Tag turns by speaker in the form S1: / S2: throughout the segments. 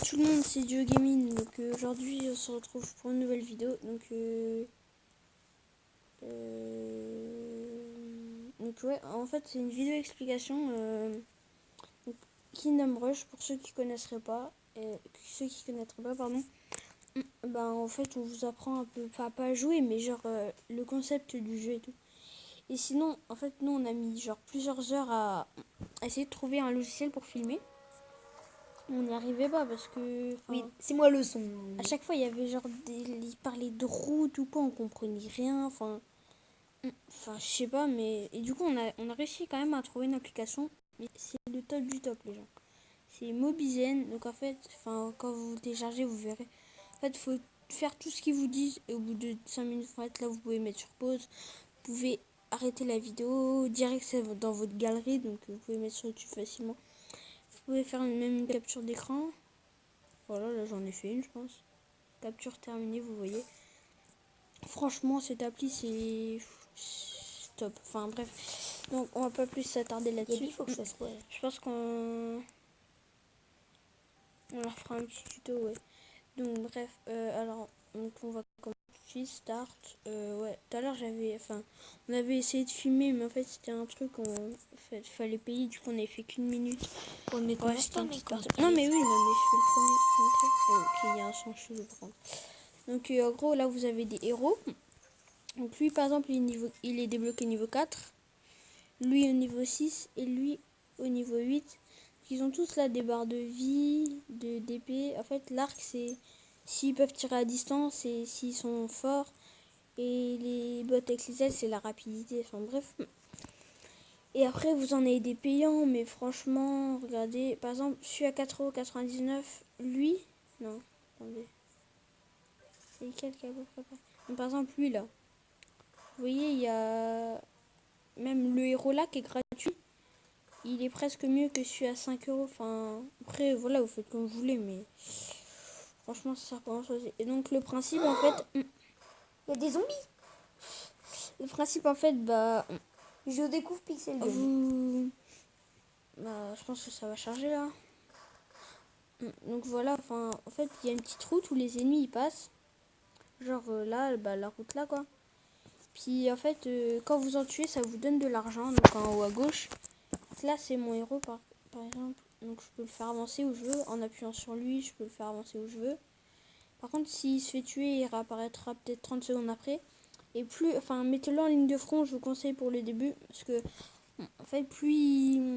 S1: tout le monde, c'est Dio Gaming. Donc aujourd'hui, on se retrouve pour une nouvelle vidéo. Donc ouais, en fait, c'est une vidéo explication Kingdom Rush pour ceux qui connaisseraient pas. Ceux qui connaîtraient pas, pardon. Ben en fait, on vous apprend un peu, enfin pas à jouer, mais genre le concept du jeu et tout. Et sinon, en fait, nous on a mis genre plusieurs heures à essayer de trouver un logiciel pour filmer. On n'y arrivait pas parce que...
S2: Oui, c'est moi le son.
S1: À chaque fois, il y avait genre ils parlaient de route ou quoi, on comprenait rien. Enfin, je sais pas, mais... Et du coup, on a réussi quand même à trouver une application. Mais c'est le top du top, les gens. C'est Mobizen. Donc en fait, quand vous téléchargez, vous verrez. En fait, il faut faire tout ce qu'ils vous disent. Et au bout de 5 minutes, en fait, là, vous pouvez mettre sur pause. Vous pouvez arrêter la vidéo. Direct, c'est dans votre galerie. Donc vous pouvez mettre sur YouTube facilement. Vous pouvez faire même une capture d'écran. Voilà, là, j'en ai fait une, je pense. Capture terminée, vous voyez. Franchement, cette appli, c'est top. Enfin, bref. Donc, on va pas plus s'attarder là-dessus.
S2: Il faut que je fasse quoi?
S1: Je pense qu'on leur fera un petit tuto, ouais. Donc, bref. Alors, donc on va commencer tout de suite. Start. Ouais, tout à l'heure, on avait essayé de filmer, mais en fait, c'était un truc. Il fallait payer, du coup, on n'avait fait qu'une minute.
S2: On est
S1: Ouais, c'était un petit Non, mais oui, non, mais je fais le premier. Oh, ok, il y a un son chelou, par contre. Donc, en gros, là, vous avez des héros. Donc lui par exemple il est débloqué niveau 4, lui au niveau 6 et lui au niveau 8. Ils ont tous là des barres de vie, d'épée. En fait l'arc c'est s'ils peuvent tirer à distance et s'ils sont forts. Et les bottes avec les ailes c'est la rapidité. Enfin bref. Et après vous en avez des payants mais franchement regardez. Par exemple celui à 4,99€, lui. Non, attendez. C'est lequel qui a à peu près pas. Par exemple lui là. Vous voyez il y a... Même le héros là qui est gratuit, il est presque mieux que celui à 5€. Enfin, après, voilà, vous faites comme vous voulez, mais franchement, ça sert pas grand chose. Et donc, le principe, en fait.
S2: Il y a des zombies.
S1: Le principe, en fait, bah.
S2: Je découvre Pixel Gun.
S1: Vous. Bah, je pense que ça va charger là. Donc, voilà, enfin, en fait, il y a une petite route où les ennemis ils passent. Genre là, bah, la route là, quoi. Puis, en fait, quand vous en tuez, ça vous donne de l'argent. Donc, en haut à gauche. Là, c'est mon héros, par exemple. Donc, je peux le faire avancer où je veux. En appuyant sur lui, je peux le faire avancer où je veux. Par contre, s'il se fait tuer, il réapparaîtra peut-être 30 secondes après. Et plus, enfin, mettez-le en ligne de front, je vous conseille pour le début. Parce que, en fait, il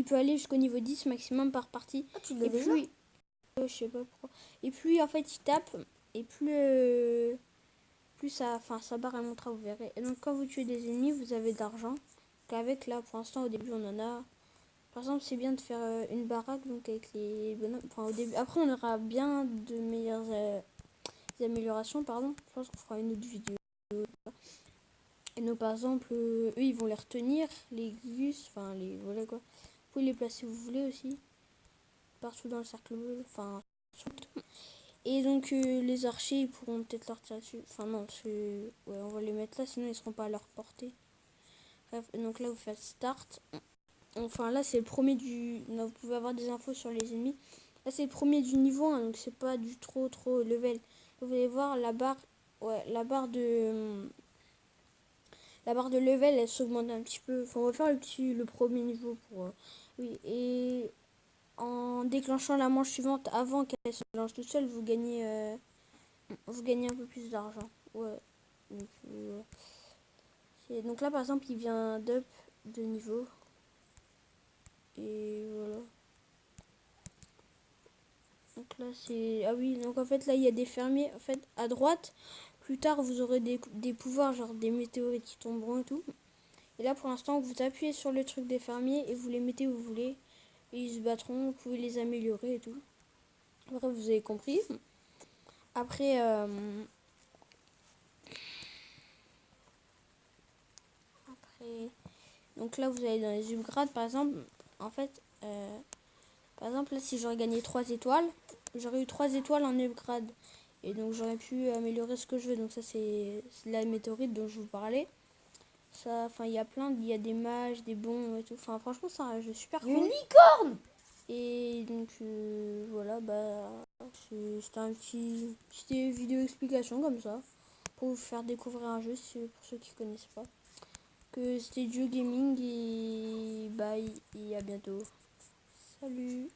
S1: peut aller jusqu'au niveau 10 maximum par partie.
S2: Ah, tu l'as
S1: et
S2: déjà?
S1: plus, je sais pas pourquoi. Et plus, en fait, il tape. Et plus sa barre, elle montera, vous verrez. Et donc, quand vous tuez des ennemis, vous avez de l'argent. Qu'avec, là, pour l'instant, au début, on en a... Par exemple, c'est bien de faire une baraque donc avec les bonhommes. Enfin, au début. Après, on aura bien de meilleures améliorations, pardon. Je pense qu'on fera une autre vidéo. Et donc, par exemple, eux, ils vont les retenir, les gus, enfin, les volets quoi. Vous pouvez les placer où vous voulez aussi. Partout dans le cercle bleu. Enfin, et donc, les archers, ils pourront peut-être leur tirer dessus. Enfin, non, ouais, on va les mettre là, sinon ils seront pas à leur portée. Bref, donc là, vous faites start. Enfin là c'est le premier du... Là, vous pouvez avoir des infos sur les ennemis. Là c'est le premier du niveau 1, donc c'est pas du trop level. Vous allez voir la barre. Ouais, la barre de level elle s'augmente un petit peu. Enfin, on va faire le premier niveau pour... oui, et en déclenchant la manche suivante avant qu'elle se lance toute seule, vous gagnez un peu plus d'argent. Ouais. Donc là par exemple il vient d'up de niveau. Et voilà. Donc là c'est... Ah oui, donc en fait là il y a des fermiers. En fait à droite, plus tard vous aurez des pouvoirs, genre des météorites qui tomberont et tout. Et là pour l'instant vous appuyez sur le truc des fermiers et vous les mettez où vous voulez. Et ils se battront, vous pouvez les améliorer et tout. Bref, vous avez compris. Après... Donc là vous allez dans les upgrades par exemple. En fait... Par exemple, là, si j'aurais gagné 3 étoiles, j'aurais eu 3 étoiles en upgrade. Et donc, j'aurais pu améliorer ce que je veux. Donc, ça, c'est la météorite dont je vous parlais. Ça, enfin, il y a des mages, des bons et tout. Enfin, franchement, c'est un jeu super cool.
S2: Une licorne.
S1: Et donc voilà, bah c'était un petite vidéo explication comme ça pour vous faire découvrir un jeu pour ceux qui connaissent pas. Que c'était Joe Gaming et bye et à bientôt. Salut.